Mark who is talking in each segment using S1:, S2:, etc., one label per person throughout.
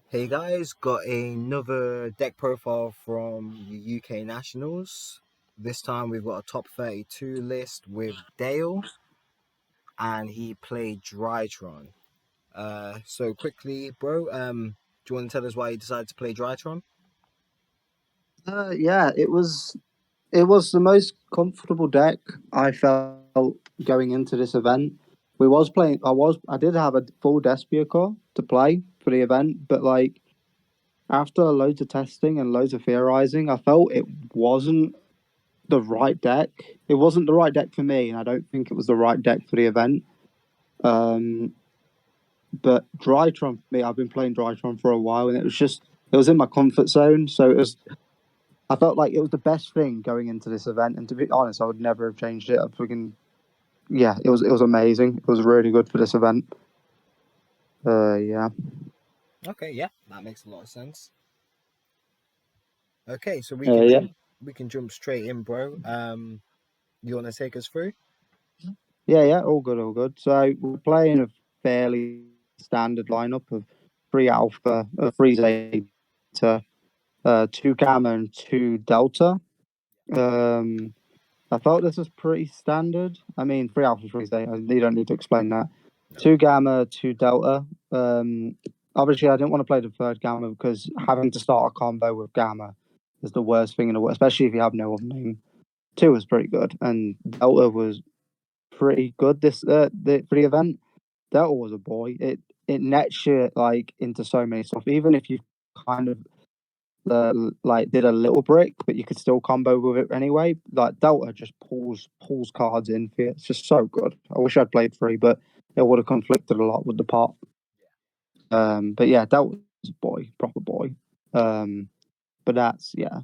S1: Hey guys, got another deck profile from the UK Nationals. This time we've got a top 32 list with Dale, and he played Drytron. So quickly, bro, do you want to tell us why you decided to play Drytron?
S2: Yeah, it was the most comfortable deck I felt going into this event. We was playing. I did have a full Despia core to play for the event, but like after loads of testing and loads of theorizing, I felt it wasn't the right deck. It wasn't the right deck for me, and I don't think it was the right deck for the event. Um, but Drytron for me, I've been playing Drytron for a while, and it was in my comfort zone, so it was I felt like it was the best thing going into this event, and to be honest, I would never have changed it. I freaking yeah, it was amazing. It was really good for this event. Yeah,
S1: Okay, yeah, that makes a lot of sense. Okay, so
S2: yeah,
S1: we can jump straight in, bro. You want to take us through?
S2: yeah. All good, all good. So we're playing a fairly standard lineup of three alpha, three zeta, two gamma, and two delta. Um, I felt this was pretty standard. I mean, three alpha, three zeta. You don't need to explain that.
S1: No.
S2: Two gamma, two delta. Um, Obviously, I didn't want to play the third gamma because having to start a combo with gamma is the worst thing in the world, especially if you have no other name. Two was pretty good, and delta was pretty good. For the event, delta was a boy. It nets you like into so many stuff. Even if you kind of like did a little brick, but you could still combo with it anyway. Like Delta just pulls cards in for you. It's just so good. I wish I'd played three, but it would have conflicted a lot with the pot. But yeah, Delta's a boy, proper boy. Um, but that's yeah.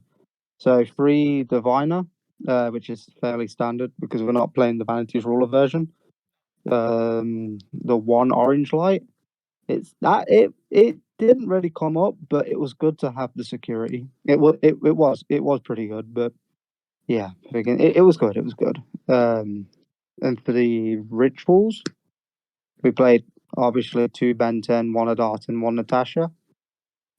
S2: So three Diviner, which is fairly standard because we're not playing the Vanity's Ruler version. The one orange light. It didn't really come up, but it was good to have the security. It was pretty good, but yeah, it was good. It was good. And for the rituals, we played obviously two Ben 10, one Adart, and one Natasha.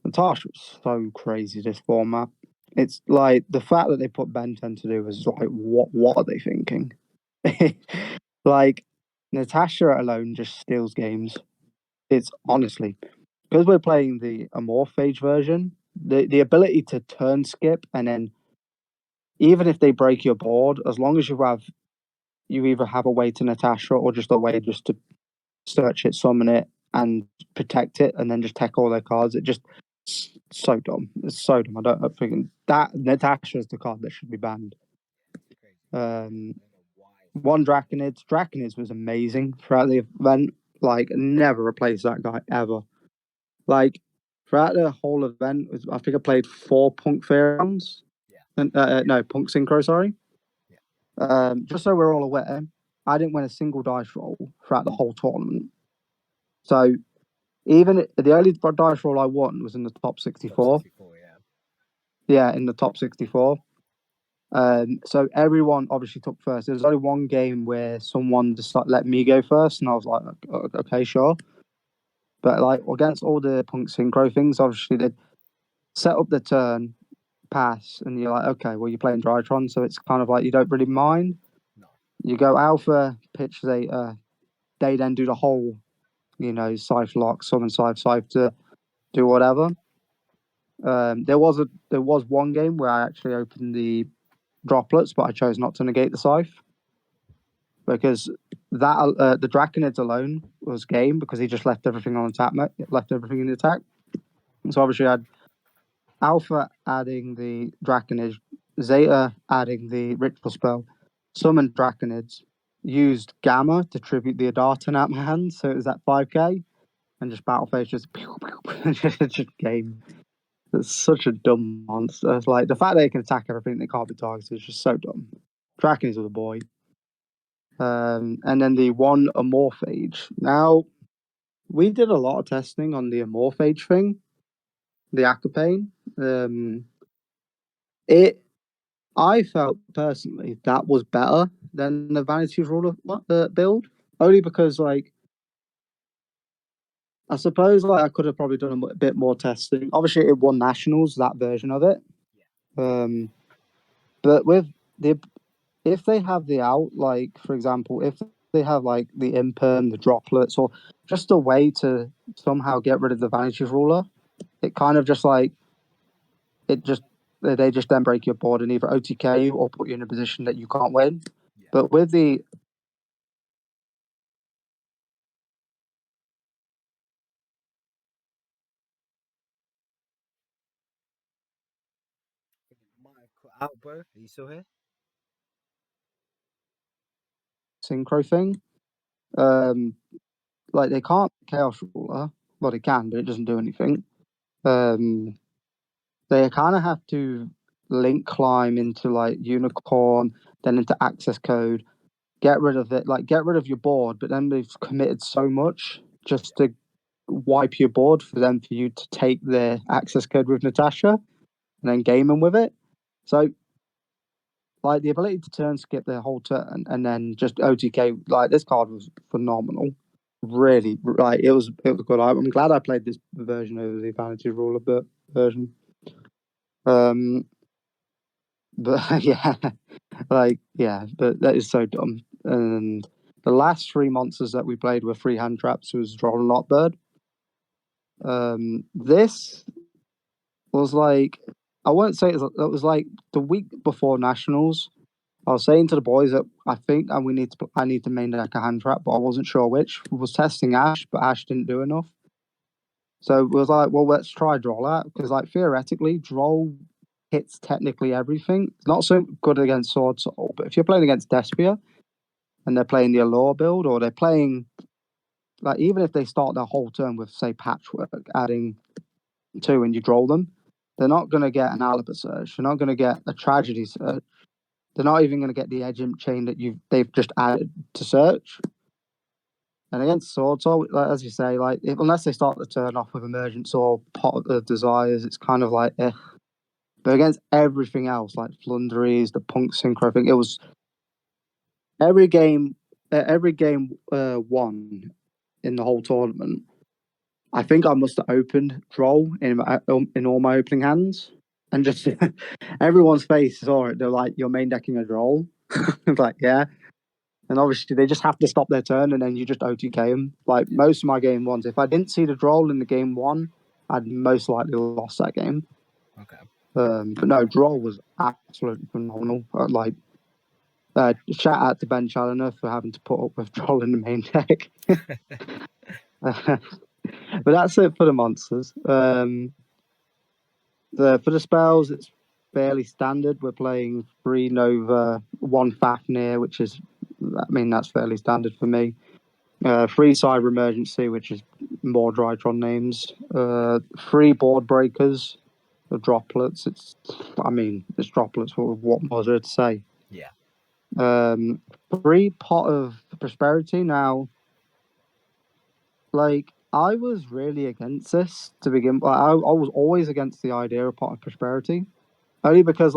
S2: Natasha was so crazy this format. It's like the fact that they put Ben 10 to do was like what are they thinking? Like Natasha alone just steals games. It's honestly because we're playing the Amorphage version, the ability to turn skip and then even if they break your board, as long as you either have a way to Natasha or just a way just to search it, summon it, and protect it, and then just take all their cards. It just so dumb. It's so dumb. I think that Natasha is the card that should be banned.
S1: Crazy.
S2: Um,
S1: I don't know why.
S2: One Draconids. Draconids was amazing throughout the event. Like never replace that guy ever. Like throughout the whole event, I think I played four Punk Pharaohs.
S1: Yeah,
S2: And no, Punk Synchro, sorry.
S1: yeah.
S2: Just so we're all aware, I didn't win a single dice roll throughout the whole tournament. So even the only dice roll I won was in the top
S1: Top
S2: 64.
S1: 64, yeah.
S2: Yeah, in the top 64. So everyone obviously took first. There was only one game where someone just like let me go first, and I was like, okay, sure. But like against all the punk synchro things, obviously they set up the turn, pass, and you're like, okay, well you're playing Drytron, so it's kind of like you don't really mind.
S1: No.
S2: You go alpha, pitch zeta, they then do the whole, scythe lock, summon scythe to do whatever. There was one game where I actually opened the droplets, but I chose not to negate the scythe because the Draconids alone was game because he just left everything on attack, left everything in the attack. So obviously I had Alpha adding the Draconids, Zeta adding the ritual spell, summoned Draconids, used Gamma to tribute the Adartan at my hand, so it was at 5k, and just battle phase just, pew, pew, pew, just game. It's such a dumb monster. It's like the fact they can attack everything they can't be targeted is just so dumb. Draconids are the boy. And then the one Amorphage. Now, we did a lot of testing on the Amorphage thing, the Acapane. It I felt personally that was better than the Vanity Ruler build, only because like I suppose like I could have probably done a bit more testing. Obviously, it won nationals that version of it. Um, but with the if they have the out, like for example, if they have like the imperm, the droplets, or just a way to somehow get rid of the vanity ruler, it kind of just like it just they just then break your board and either OTK you or put you in a position that you can't win.
S1: Yeah.
S2: But with the
S1: Might have cut out, bro. Are you still here?
S2: synchro thing, um, like they can't chaos ruler. Well, they can, but it doesn't do anything. Um, they kind of have to link climb into like unicorn, then into access code. Get rid of it, like get rid of your board. But then they've committed so much just to wipe your board for them for you to take their access code with Natasha and then game them with it. So like the ability to turn skip their whole turn and then just OTK, like this card was phenomenal. Really, like it was good. I'm glad I played this version over the Vanity Ruler but version. Um, but yeah, like yeah, but that is so dumb. And the last three monsters that we played were free hand traps. Was Droll and Bird. This was like I won't say it was like the week before nationals. I was saying to the boys that I think and I need to main deck a hand trap, but I wasn't sure which. We was testing Ash, but Ash didn't do enough. So we was like, well, let's try Droll out because like theoretically, Droll hits technically everything. It's not so good against Sword Soul, but if you're playing against Despia and they're playing the Allure build or they're playing like even if they start their whole turn with say Patchwork, adding two and you Droll them, they're not going to get an Alibur Surge. They're not going to get a Tragedy Surge. They're not even going to get the Edge Imp chain that they've just added to search. And against Sword Soul, like, as you say, like unless they start the turn off with Emergence or Pot of Desires, it's kind of like eh. But against everything else, like Flunderies, the Punk Synchro thing, it was every game, one in the whole tournament. I think I must have opened Droll in all my opening hands, and just everyone's face saw it. They're like, "You're main decking a Droll." I'm like, yeah. And obviously, they just have to stop their turn, and then you just OTK them. Like
S1: Yeah.
S2: most of my game ones, if I didn't see the Droll in the game one, I'd most likely lost that game.
S1: Okay.
S2: But no, Droll was absolutely phenomenal. Shout out to Ben Challoner for having to put up with Droll in the main deck. But that's it for the monsters. For the spells, it's fairly standard. We're playing 3 Nova, 1 Fafnir, which is, I mean, that's fairly standard for me. 3 Cyber Emergency, which is more Drytron names. 3 Board Breakers, the Droplets. It's Droplets. What more is there to say?
S1: Yeah.
S2: 3 Pot of Prosperity. Now, like, I was really against this to begin with. I was always against the idea of Pot of Prosperity. Only because,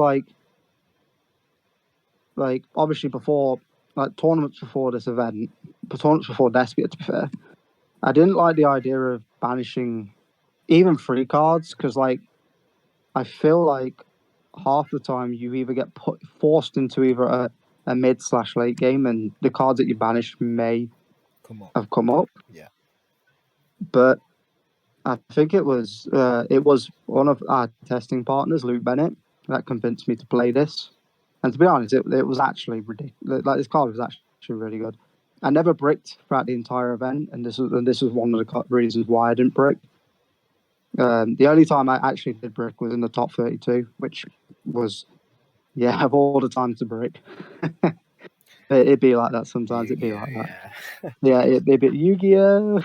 S2: obviously before, like, tournaments before this event, tournaments before Despia, to be fair, I didn't like the idea of banishing even free cards because, like, I feel like half the time you either get forced into either a mid/late game and the cards that you banished may have come up.
S1: Yeah.
S2: But I think it was one of our testing partners, Luke Bennett, that convinced me to play this. And to be honest, it was actually ridiculous. Like this card was actually really good. I never bricked throughout the entire event, and this was one of the reasons why I didn't brick. The only time I actually did brick was in the top 32, which was of all the times to brick. It'd be like that sometimes. It'd be like that.
S1: Yeah.
S2: Yeah, it'd be Yugioh.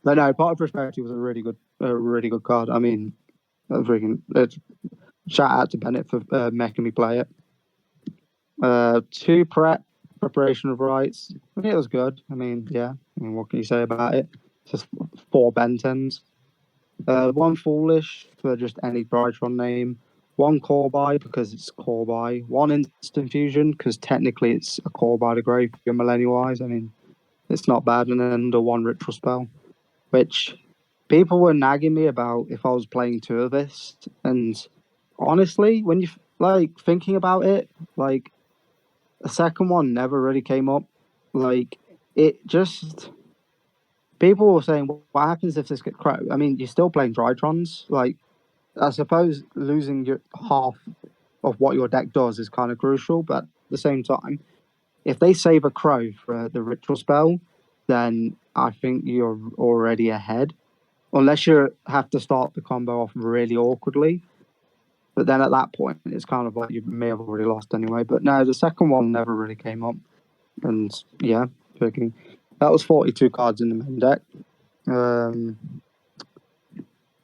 S2: But no, Part of Prosperity was a really good card. I mean, shout out to Bennett for making me play it. 2 preparation of rights. I think it was good. I mean, yeah. I mean, what can you say about it? Just 4 Bentens. 1 Foolish for just any Drytron name. 1 Core Buy because it's Core Buy. 1 Instant Fusion because technically it's a Core Buy to Grave. If you're Millennial Wise, I mean, it's not bad. And then the 1 Ritual Spell. which people were nagging me about if I was playing two of this. And honestly, when you like thinking about it, like the second one never really came up. Like it just people were saying, what happens if this gets crowd? I mean, you're still playing Drytrons. Like I suppose losing your half of what your deck does is kind of crucial, but at the same time, if they save a crow for the ritual spell, then I think you're already ahead. Unless you have to start the combo off really awkwardly. But then at that point, it's kind of like you may have already lost anyway. But no, the second one never really came up. And yeah, picking. That was 42 cards in the main deck.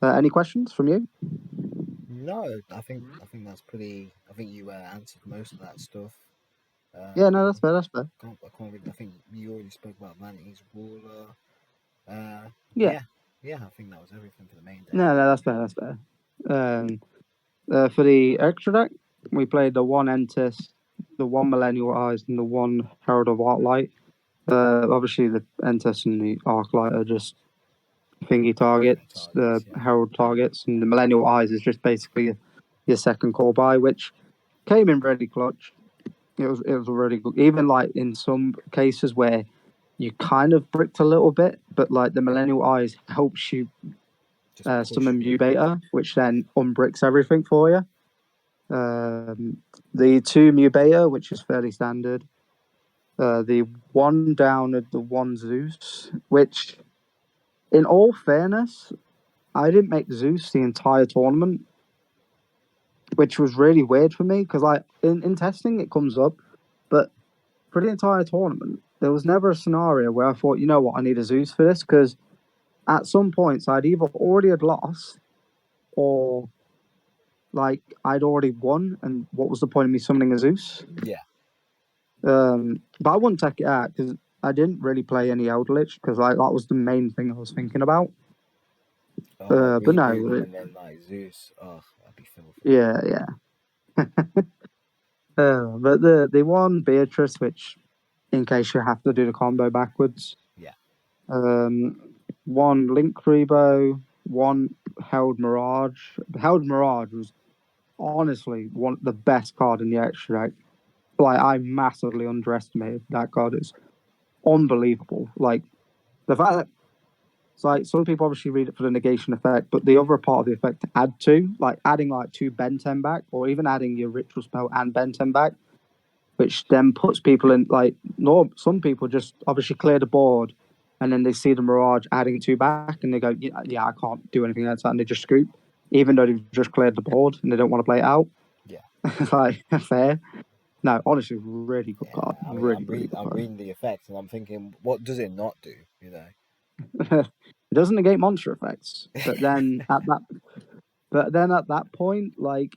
S2: Any questions from you?
S1: No, I think that's pretty. I think you answered most of that stuff.
S2: Yeah, no, that's fair. That's fair.
S1: I can't really. I think you already spoke about Vanity's Ruler.
S2: Yeah,
S1: Yeah, yeah. I think that was everything for the main deck.
S2: no, that's fair. That's fair. Um, for the extra deck, we played the one Entis, the one Millennial Eyes, and the one Herald of Arclight. Obviously, the Entis and the Arclight are just thingy
S1: Thingy
S2: targets, the
S1: targets. Yeah.
S2: Herald targets, and the Millennial Eyes is just basically your second call buy, which came in really clutch. It was really good. Even like in some cases where you kind of bricked a little bit, but like the Millennial Eyes helps you
S1: Just push
S2: summon
S1: through.
S2: Mu Beta, which then unbricks everything for you. The two Mu Beta, which is fairly standard. The one down at the one Zeus, which, in all fairness, I didn't make Zeus the entire tournament, which was really weird for me because in testing it comes up, but for the entire tournament there was never a scenario where I thought, you know what, I need a Zeus for this because at some points I'd either already had lost or like I'd already won, and what was the point of me summoning a Zeus?
S1: Yeah.
S2: But I wouldn't take it out because I didn't really play any Eldritch because like that was the main thing I was thinking about.
S1: Oh,
S2: But
S1: reboot
S2: no,
S1: and then like Zeus. Oh, that'd be filthy.
S2: yeah, yeah. But the one Beatrice, which in case you have to do the combo backwards,
S1: Yeah.
S2: um, one Link Rebo, one Held Mirage. Held Mirage was honestly one of the best card in the extra deck. Like I massively underestimated that card. It's unbelievable. Like the fact that it's like some people obviously read it for the negation effect, but the other part of the effect to add to, like adding like two Ben 10 back, or even adding your ritual spell and Ben 10 back, which then puts people in like no some people just obviously clear the board and then they see the Mirage adding two back and they go, yeah, I can't do anything else, and they just scoop, even though they've just cleared the board and they don't want to play it out.
S1: Yeah.
S2: Like fair. No, honestly, really good
S1: Yeah.
S2: card.
S1: I mean,
S2: Really, really good
S1: I'm
S2: card.
S1: reading the effects and I'm thinking, what does it not do?
S2: It doesn't negate monster effects, but then at that point, like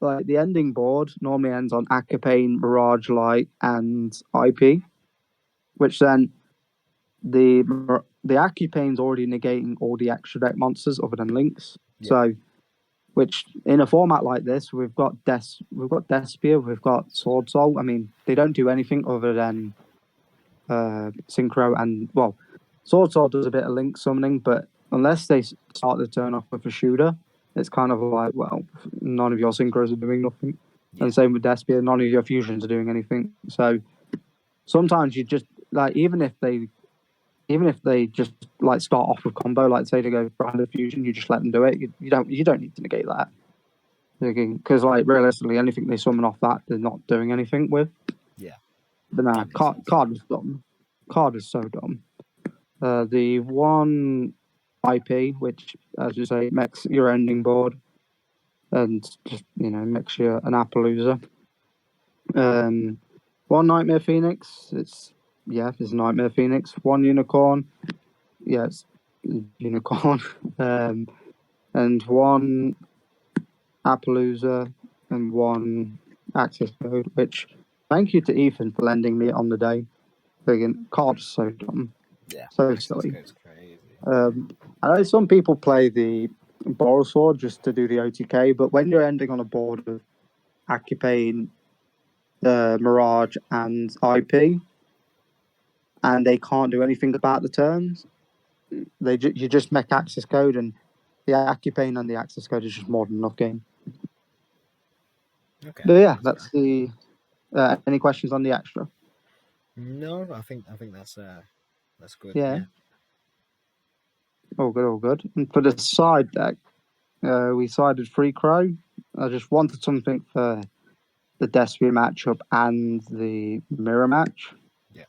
S2: the ending board normally ends on Acapane, Mirage Light, and IP, which then the Acupane's already negating all the extra deck monsters other than Lynx.
S1: Yeah.
S2: So, which in a format like this, we've got Despia, we've got Sword Soul. I mean, they don't do anything other than Synchro and well, Sword Soul does a bit of Link summoning, but unless they start the turn off with a shooter, it's kind of like, well, none of your synchros are doing nothing.
S1: Yeah.
S2: And same with Despia, none of your fusions are doing anything. So sometimes you just like even if they just like start off with combo, like say they go branded fusion, you just let them do it. You don't need to negate that because like realistically, anything they summon off that they're not doing anything with.
S1: Yeah.
S2: But nah,
S1: That makes sense.
S2: card is dumb. Card is so dumb. The one IP, which as you say makes your ending board and just makes you an Appaloosa. One Nightmare Phoenix. It's Nightmare Phoenix. One Unicorn. Yeah, it's Unicorn. And one Appaloosa and one Access Code. Which thank you to Ethan for lending me it on the day. Friggin' card's so dumb,
S1: Yeah.
S2: so
S1: Access
S2: silly.
S1: goes crazy.
S2: I know some people play the Borrow Sword just to do the OTK, but when you're ending on a board of Acupane, Mirage, and IP, and they can't do anything about the turns, you just make access code, and the Accupane and the access code is just more than enough game.
S1: Okay,
S2: But yeah,
S1: that's
S2: that's
S1: fair.
S2: the. Any questions on the extra?
S1: No, I think that's good.
S2: Yeah,
S1: Yeah.
S2: all good, all good. And for the side deck, we sided Free Crow. I just wanted something for the Despia matchup and the mirror match.
S1: Yeah.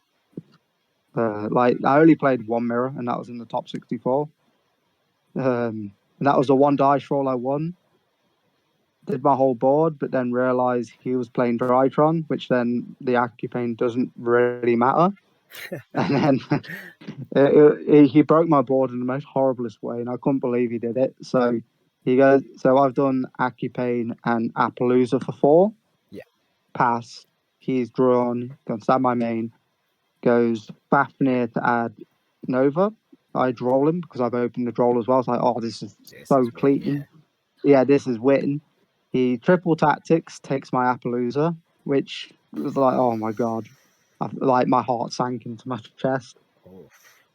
S2: Like I only played one mirror, and that was in the top 64. And that was the one dice roll I won. Did my whole board, but then realized he was playing Drytron, which then the Accupane doesn't really matter. And then he broke my board in the most horriblest way, and I couldn't believe he did it. So he goes, so I've done Accupane and Appaloosa for 4.
S1: Yeah.
S2: Pass. He's drawn, gone stab my main, goes Fafnir to add Nova. I draw him because I've opened the draw as well. It's like, oh, this is
S1: This
S2: so
S1: is win. Yeah.
S2: clean. Yeah, this is win. He triple tactics, takes my Appaloosa, which was like, oh my god. Like my heart sank into my chest.
S1: Oof.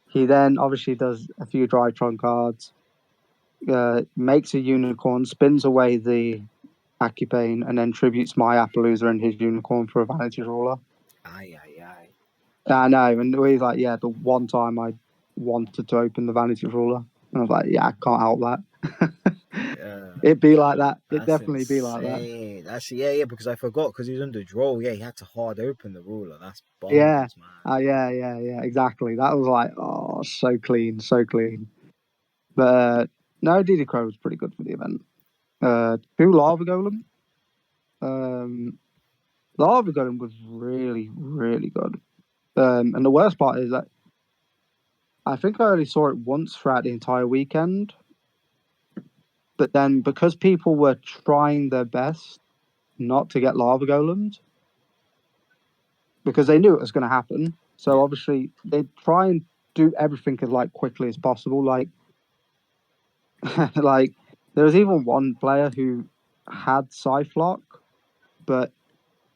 S2: He then obviously does a few Drytron cards, makes a unicorn, spins away the Accupane, and then tributes my Appaloosa and his unicorn for a vanity roller.
S1: Aye, aye, aye.
S2: I know, and he's like, yeah, the one time I wanted to open the vanity ruler, and I was like, yeah, I can't help that. It'd be like that. It'd
S1: That's
S2: definitely be like that.
S1: insane. Actually, yeah, because I forgot because he was under draw. Yeah, he had to hard open the ruler. That's
S2: Yeah,
S1: bonkers, man.
S2: yeah, exactly. That was like, oh, so clean, so clean. But no, DD Crow was pretty good for the event. 2 Lava Golem. Lava Golem was really, really good. And the worst part is that I think I only saw it once throughout the entire weekend. But then because people were trying their best not to get lava golems, because they knew it was going to happen, so
S1: Yeah.
S2: obviously they try and do everything as like quickly as possible. Like, like there was even one player who had Cyflock, but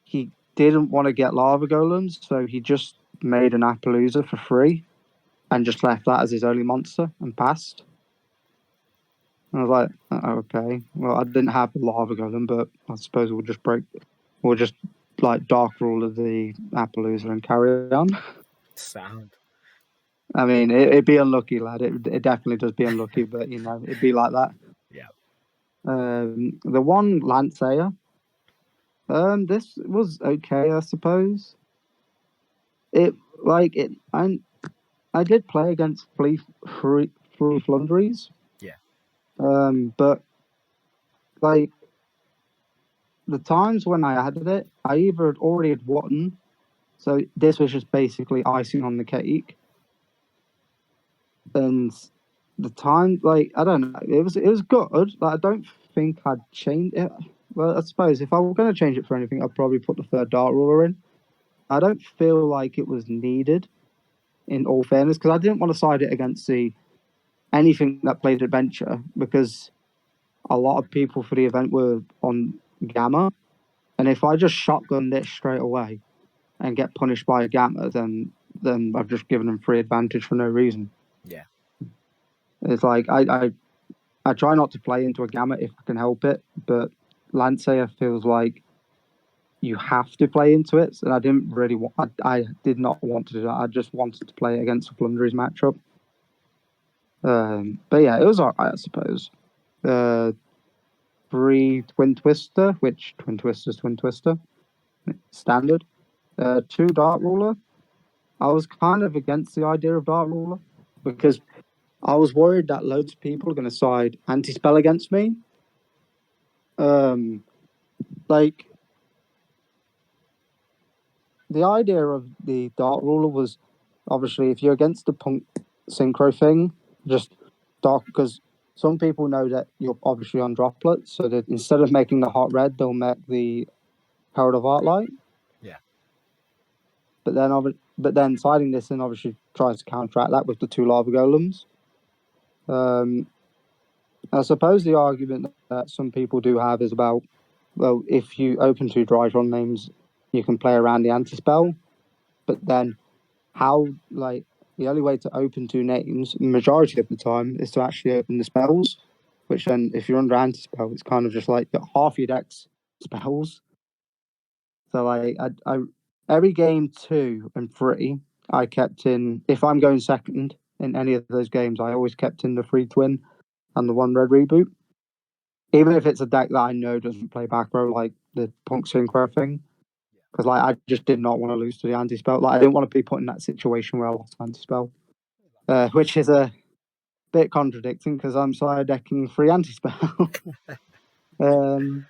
S2: he didn't want to get lava golems, so he just made an Appaloosa for free and just left that as his only monster and passed. And I was like, okay, well, I didn't have the lava golem, but I suppose we'll just like dark rule of the Appaloosa and carry on.
S1: Sound.
S2: I mean, it'd be unlucky, lad. It definitely does be unlucky, but you know, it'd be like that.
S1: Yeah.
S2: The one Lanceayer, this was okay, I suppose. It like it, I did play against Flea Flundries,
S1: Yeah.
S2: but like the times when I added it, I either had already had won, so this was just basically icing on the cake. And the time, like I don't know, it was good. Like I don't think I'd change it. Well, I suppose if I were going to change it for anything, I'd probably put the third dart ruler in. I don't feel like it was needed, in all fairness, because I didn't want to side it against the anything that played adventure because a lot of people for the event were on Gamma, and if I just shotgun this straight away and get punished by a Gamma, then I've just given them free advantage for no reason.
S1: Yeah.
S2: It's like I try not to play into a Gamma if I can help it, but Lanceayer feels like you have to play into it, and I didn't really want. I did not want to do that. I just wanted to play against a Flunderies matchup. But yeah, it was alright, I suppose. 3 Twin Twister, which Twin Twister's Twin Twister, standard. 2 Dart Ruler. I was kind of against the idea of Dart Ruler because I was worried that loads of people are going to side anti-spell against me. Like, the idea of the Dart Ruler was obviously if you're against the Punk Synchro thing, just Dark, because some people know that you're obviously on droplets, so that instead of making the hot red, they'll make the Herald of Artlight.
S1: Yeah.
S2: But then siding this in obviously tries to counteract that with the 2 lava golems. I suppose the argument that some people do have is about, well, if you open 2 Drytron names, you can play around the anti-spell. But then how, like, the only way to open two names, majority of the time, is to actually open the spells. Which then, if you're under anti-spell, it's kind of just like half your deck's spells. So I every game 2 and 3, I kept in. If I'm going second in any of those games, I always kept in the 3 twin and the 1 red reboot. Even if it's a deck that I know doesn't play back row, like the Punk Synchro thing, because like I just did not want to lose to the anti spell. Like I didn't want to be put in that situation where I lost anti spell, which is a bit contradicting because I'm side decking 3 anti spell. um,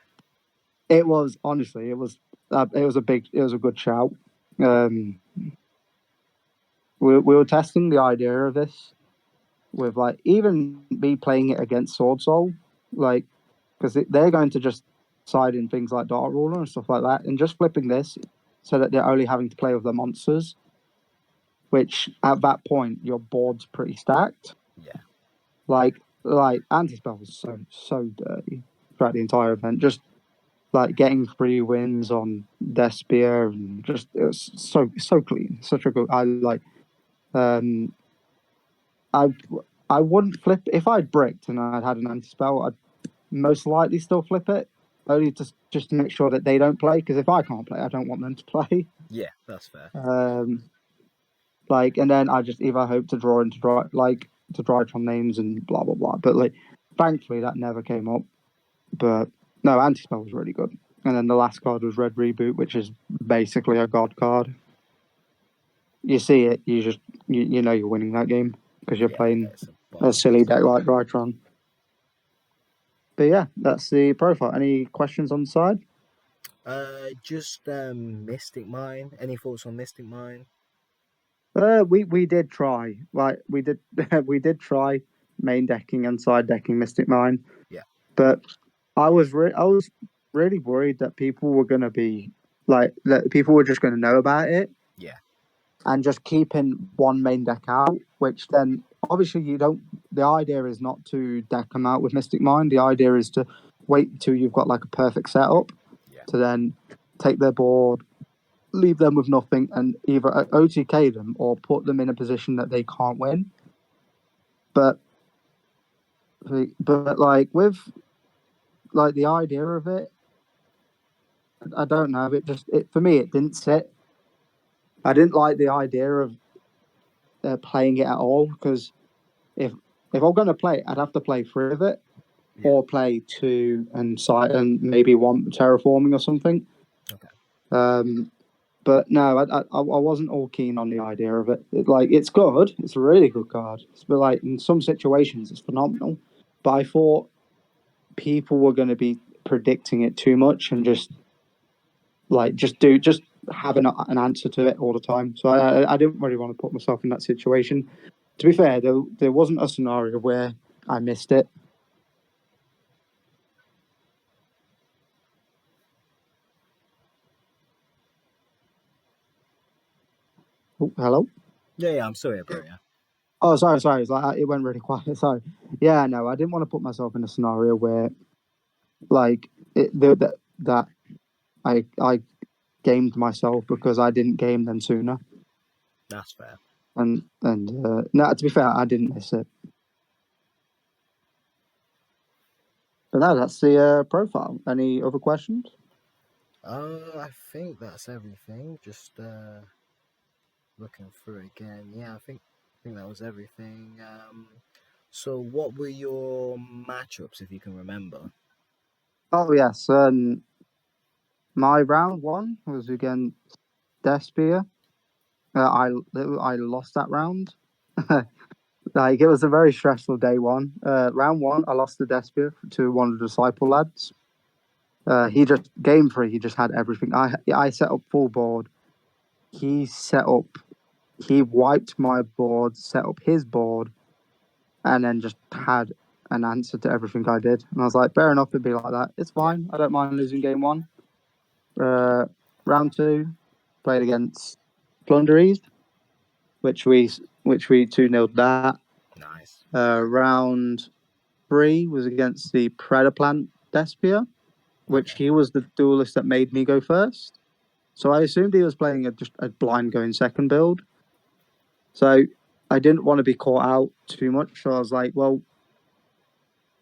S2: it was honestly, it was a good shout. Um, we were testing the idea of this with like even me playing it against Sword Soul, like because they're going to just side in things like Dark Ruler and stuff like that, and just flipping this so that they're only having to play with the monsters, which at that point your board's pretty stacked.
S1: Yeah.
S2: Like anti-spell was so dirty throughout the entire event. Just like getting 3 wins on Despia and just it was so clean. Such a good. Um I I wouldn't flip if I'd bricked and I'd had an anti-spell. I'd most likely still flip it, only just to make sure that they don't play. Because if I can't play, I don't want them to play.
S1: Yeah, that's fair.
S2: And then I just either hope to draw into Drytron names and blah blah blah. But like, thankfully that never came up. But no, anti spell was really good. And then the last card was Red Reboot, which is basically a god card. You see it, you know you're winning that game because you're
S1: Yeah,
S2: playing
S1: it's a
S2: a
S1: boss.
S2: silly deck like Drytron. But yeah, that's the profile. Any questions on the side?
S1: Just Mystic Mine. Any thoughts on Mystic Mine?
S2: We did try. Like we did we did try main decking and side decking Mystic Mine,
S1: Yeah,
S2: but I was really worried that people were going to be like that people were just going to know about it
S1: yeah,
S2: and just keeping one main deck out. Which then obviously you don't. The idea is not to deck them out with Mystic Mine. The idea is to wait until you've got like a perfect setup
S1: yeah,
S2: to then take their board, leave them with nothing, and either OTK them or put them in a position that they can't win. But like with like the idea of it, I don't know. It for me it didn't sit. I didn't like the idea of playing it at all because if I'm going to play it, I'd have to play 3 of it
S1: yeah.
S2: or play 2 and site and maybe 1 terraforming or something.
S1: Okay.
S2: Um, but no, I wasn't all keen on the idea of it. Like it's good, it's a really good card. But like in some situations, it's phenomenal. But I thought people were going to be predicting it too much and just have an answer to it all the time. So I didn't really want to put myself in that situation. To be fair, there wasn't a scenario where I missed it. Oh, hello.
S1: Yeah, yeah. I'm sorry, bro. Yeah.
S2: Oh, sorry. It's like it went really quiet. Sorry. Yeah, no, I didn't want to put myself in a scenario where like that I gamed myself because I didn't game them sooner.
S1: That's fair.
S2: And no, to be fair, I didn't miss it. But no, that's the profile. Any other questions?
S1: I think that's everything. Just looking through again. Yeah, I think that was everything. So what were your matchups, if you can remember?
S2: Oh yes. My round 1 was against Despia. I lost that round. Like it was a very stressful day 1. Round 1, I lost to Despia to one of the disciple lads. He just game 3. He just had everything. I set up full board. He set up. He wiped my board, set up his board, and then just had an answer to everything I did. And I was like, fair enough, it'd be like that. It's
S1: Yeah,
S2: fine. I don't mind losing game 1. Uh, round 2, played against Plunderies, which we 2-0'd that.
S1: nice.
S2: Round 3 was against the Predaplant Despia, which
S1: Okay.
S2: he was the duelist that made me go first. So I assumed he was playing just a blind going second build. So I didn't want to be caught out too much, so I was like, well,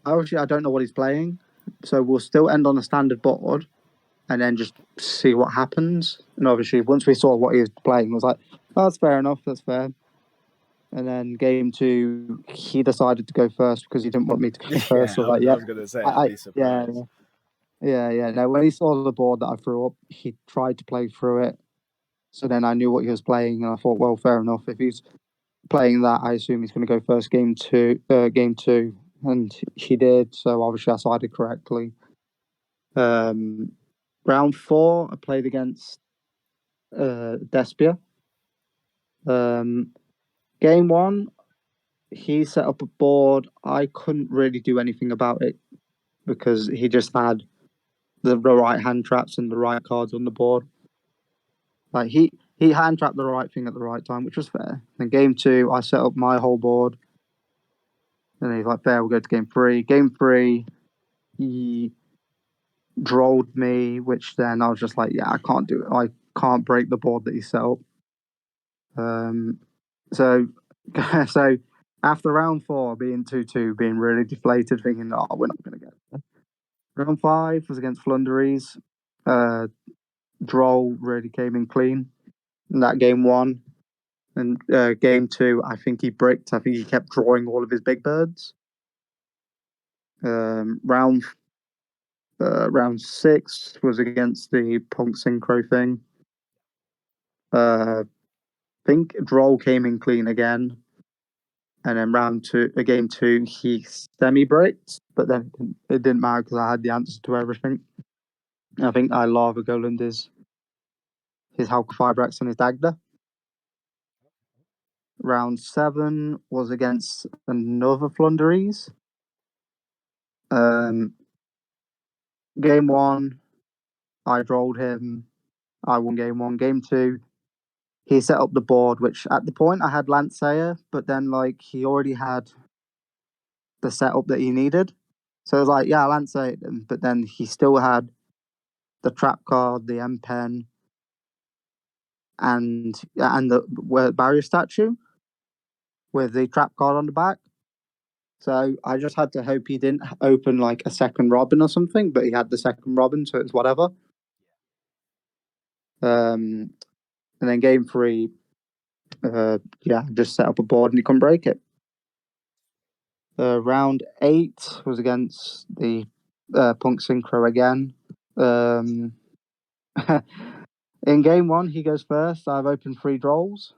S2: obviously I don't know what he's playing, so we'll still end on a standard board and then just see what happens. And obviously, once we saw what he was playing, I was like, oh, that's fair enough, that's fair. And then game two, he decided to go first because he didn't want me to go first.
S1: Yeah,
S2: So like,
S1: I
S2: yeah,
S1: was gonna say I'd be
S2: yeah,
S1: surprised.
S2: yeah. Now when he saw the board that I threw up, he tried to play through it. So then I knew what he was playing, and I thought, well, fair enough. If he's playing that, I assume he's going to go first game two, and he did. So obviously, I sided correctly. Um, round four, I played against Despia. Um, game one, he set up a board. I couldn't really do anything about it because he just had the right hand traps and the right cards on the board. Like he hand trapped the right thing at the right time, which was fair. Then game two, I set up my whole board, and he's like, "Fair, we'll go to game three." Game three, he drolled me, which then I was just like, "Yeah, I can't do it. I can't break the board that he set up." Um, so so after round four being 2-2, being really deflated, thinking, "Oh, we're not going to get it." Round five was against Flunderies. Droll really came in clean in that game one. And game two, I think he bricked. I think he kept drawing all of his big birds. Round round six was against the Punk Synchro thing. I think Droll came in clean again. And then round two, game two, he semi bricked, but then it didn't matter because I had the answers to everything. I think I Lava Goland is his Hulk Fibrax and his Dagda. Round seven was against another Flunderies. Game one, I rolled him. I won game one. Game two, he set up the board, which at the point I had Lanceayer, but then like he already had the setup that he needed. So it was like, yeah, Lanceayer him, but then he still had the trap card, the M pen, and the barrier statue with the trap card on the back. So I just had to hope he didn't open like a second Robin or something, but he had the second Robin, so it's whatever. And then game three, just set up a board and he couldn't break it. Round eight was against the Punk Synchro again. In game one, he goes first. I've opened 3 drolls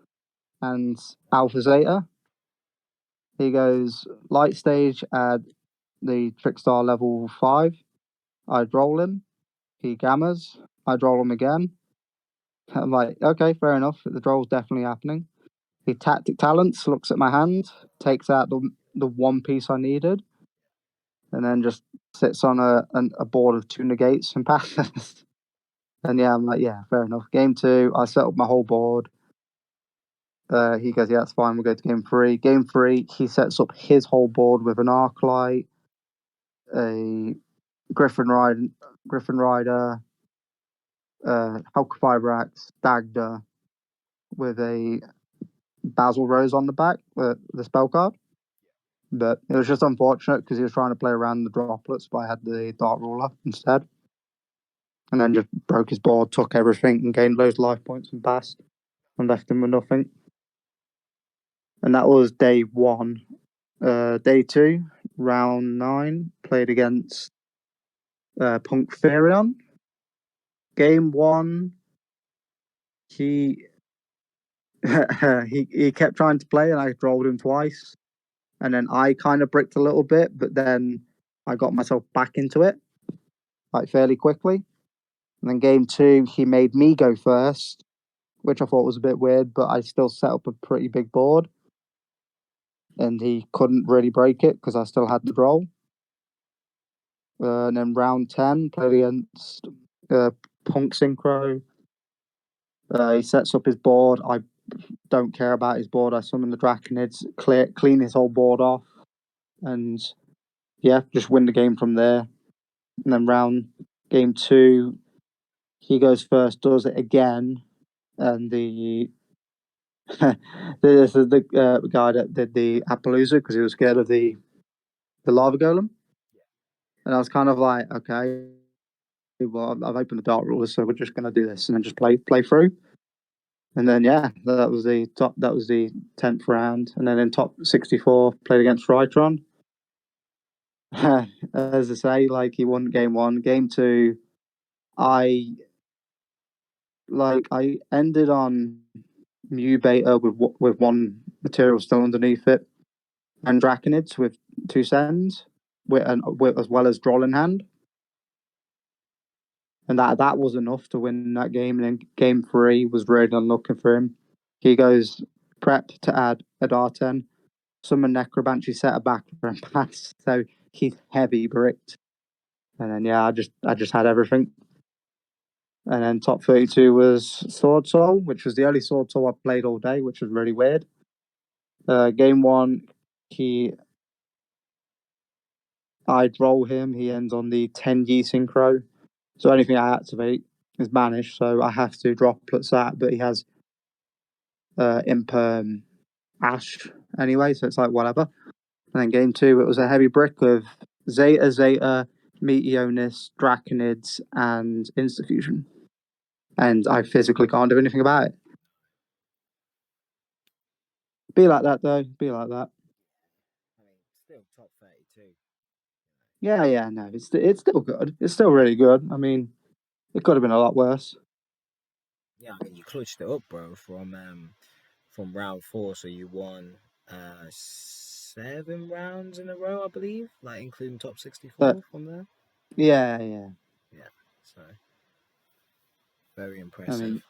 S2: and Alpha Zeta. He goes light stage at the Trickstar level 5. I droll him. He gammas. I droll him again. I'm like, okay, fair enough. The droll's definitely happening. He tactic talents, looks at my hand, takes out the one piece I needed, and then just sits on a board of 2 negates and passes. And yeah, I'm like, yeah, fair enough. Game two, I set up my whole board. He goes, yeah, that's fine. We'll go to game three. Game three, he sets up his whole board with an Arclight, a Griffin Rider, Hulk Fibrax, Dagda, with a Basil Rose on the back, the spell card. But it was just unfortunate because he was trying to play around the droplets, but I had the Dark Ruler instead. And then just broke his board, took everything, and gained loads of life points and passed, and left him with nothing. And that was day one. Day two, round 9, played against Punk Furion. Game one, he he kept trying to play, and I rolled him twice. And then I kind of bricked a little bit, but then I got myself back into it like fairly quickly. And then game two, he made me go first, which I thought was a bit weird, but I still set up a pretty big board. And he couldn't really break it because I still had the roll. And then round 10, played against Punk Synchro. He sets up his board. I don't care about his board. I summon the Draconids, clean his whole board off, and yeah, just win the game from there. And then game two, he goes first, does it again, and the This is the guy that did the Appaloosa because he was scared of the lava golem, and I was kind of like, okay, well, I've opened the dark rulers, so we're just gonna do this and then just play through. And then yeah, that was the top. That was the 10th round, and then in top 64 played against Drytron. As I say, like he won game one, game two. I I ended on Mu Beta with one material still underneath it, and Draconids with two sends, as well as Droll in hand, and that was enough to win that game. And then game three was really unlucky for him. He goes prep to add a Darten, summon Necrobanshee, set a back for and pass. So he's heavy bricked, and then yeah, I just had everything. And then top 32 was Sword Soul, which was the only Sword Soul I played all day, which was really weird. Game one, he I roll him. He ends on the 10G synchro. So anything I activate is banished. So I have to droplets that, but he has Imperm Ash anyway. So it's like whatever. And then game two, it was a heavy brick of Zeta, Meteonis, Draconids, and Instafusion. And I physically can't do anything about it. Be like that, though. Be like that.
S1: I mean, still top 32.
S2: Yeah, no, it's still good. It's still really good. I mean, it could have been a lot worse.
S1: Yeah, I mean, you clutched it up, bro, from round four. So you won 7 rounds in a row, I believe, like including top
S2: But
S1: 64 from there.
S2: yeah.
S1: Yeah, so very
S2: I
S1: impressive.
S2: mean,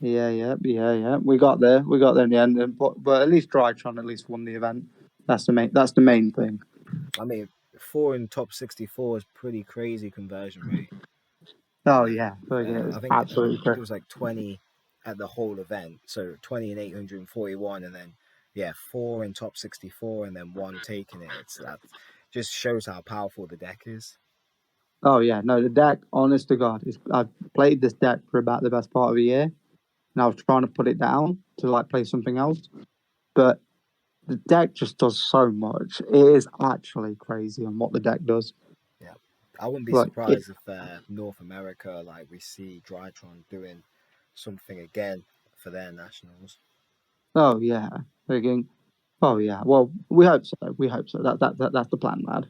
S2: yeah. We got there in the end, but at least Drytron at least won the event. That's the main thing.
S1: I mean, four in top 64 is pretty crazy conversion rate.
S2: Oh
S1: Like,
S2: yeah, like, it
S1: I
S2: was
S1: think
S2: absolutely
S1: it was like 20 at the whole event. So 20 and 841, and then yeah, four in top 64, and then one taking it. It's that just shows how powerful the deck is.
S2: Oh yeah, no, the deck. Honest to God, I've played this deck for about the best part of a year, and I was trying to put it down to like play something else, but the deck just does so much. It is actually crazy on what the deck does.
S1: Yeah, I wouldn't be
S2: Like it.
S1: surprised if North America, like we see Drytron doing something again for their nationals.
S2: Oh yeah, again. Oh yeah. Well, we hope so. We hope so. That's the plan, lad.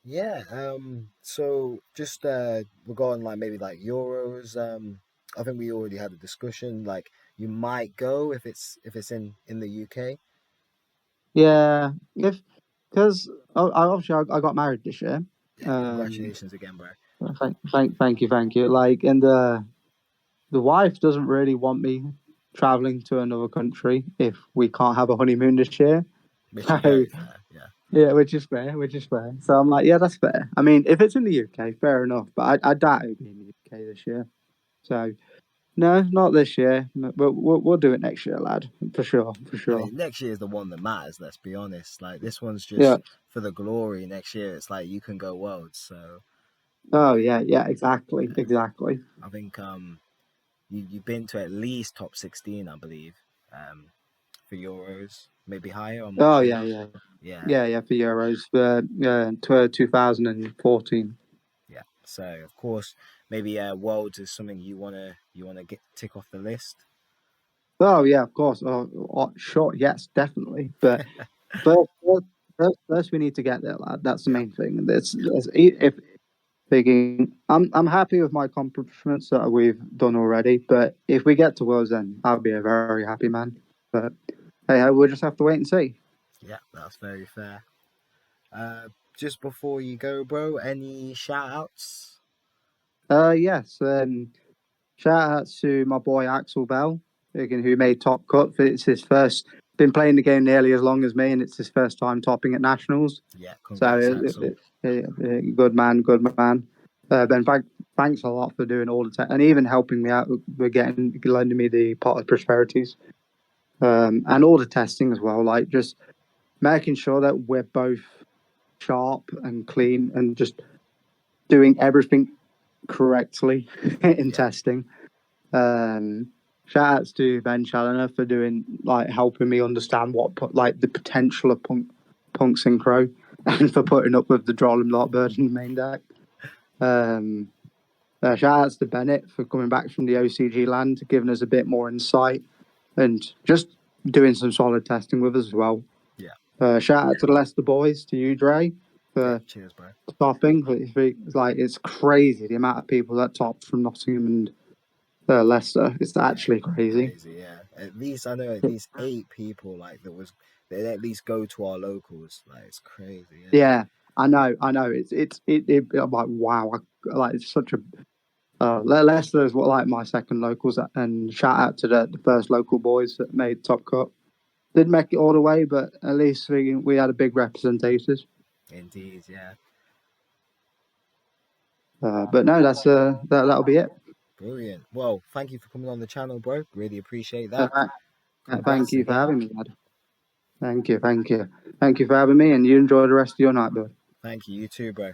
S1: Yeah. So just regarding like maybe like Euros. I think we already had a discussion. Like you might go if it's in the UK.
S2: Yeah, if because I got married this year.
S1: Yeah.
S2: Um,
S1: Congratulations again, bro.
S2: thank you. Like, and the wife doesn't really want me traveling to another country if we can't have a honeymoon this year.
S1: Which is
S2: So
S1: very fair. Yeah.
S2: yeah, which is fair. So I'm like, yeah, that's fair. I mean, if it's in the UK, fair enough. But I doubt it'll be in the UK this year. So no, not this year. But we'll do it next year, lad, for sure, for
S1: I
S2: sure.
S1: mean, next year is the one that matters. Let's be honest. Like this one's
S2: Yeah.
S1: just for the glory. Next year, it's like you can go worlds. So
S2: Oh yeah, exactly,
S1: yeah,
S2: exactly.
S1: I think you've been to at least top 16, I believe, for Euros, maybe higher. I'm not
S2: Oh
S1: sure.
S2: yeah.
S1: Yeah,
S2: Yeah, for Euros, 2014.
S1: yeah. So of course, maybe worlds is something you wanna get tick off the list.
S2: Oh yeah, of course. Sure, yes, definitely. But first, first we need to get there, lad. That's the
S1: Yeah,
S2: main thing. If thinking, I'm happy with my accomplishments that we've done already. But if we get to Worlds, then I'll be a very happy man. But hey, we'll just have to wait and see.
S1: yeah. That's very fair. Just before you go, bro, any shout outs?
S2: Yes. Shout out to my boy Axel Bell, again, who made top cut. It's his first. Been playing the game nearly as long as me, and it's his first time topping at nationals.
S1: Yeah,
S2: So
S1: congrats, Axel.
S2: good man, good man. Ben, thanks a lot for doing all the tech and even helping me out with lending me the pot of prosperities, and all the testing as well. Like just making sure that we're both sharp and clean and just doing everything correctly in
S1: Yeah,
S2: testing. Shout outs to Ben Challoner for doing helping me understand the potential of punk synchro, and for putting up with the Droll and Lockbird in the main deck. Shout outs to Bennett for coming back from the OCG land, giving us a bit more insight and just doing some solid testing with us as well.
S1: Yeah.
S2: Shout out to the Leicester boys, to you, Dre,
S1: Yeah.
S2: for
S1: Cheers, bro.
S2: topping. It's crazy the amount of people that top from Nottingham and Leicester. It's actually crazy.
S1: Crazy, yeah. At least I know at least 8 people that at least go to our locals. Like it's crazy.
S2: Yeah, I know. I'm like, wow. It's such a Leicester is my second locals, and shout out to the first local boys that made top cut. Didn't make it all the way, but at least we had a big representation.
S1: Indeed, yeah.
S2: But no, that'll be it.
S1: Brilliant. Well, thank you for coming on the channel, bro. Really appreciate that.
S2: Thank
S1: Congrats
S2: you for
S1: again.
S2: having me, lad. Thank you for having me, and you enjoy the rest of your night, bud.
S1: Thank you. You too, bro.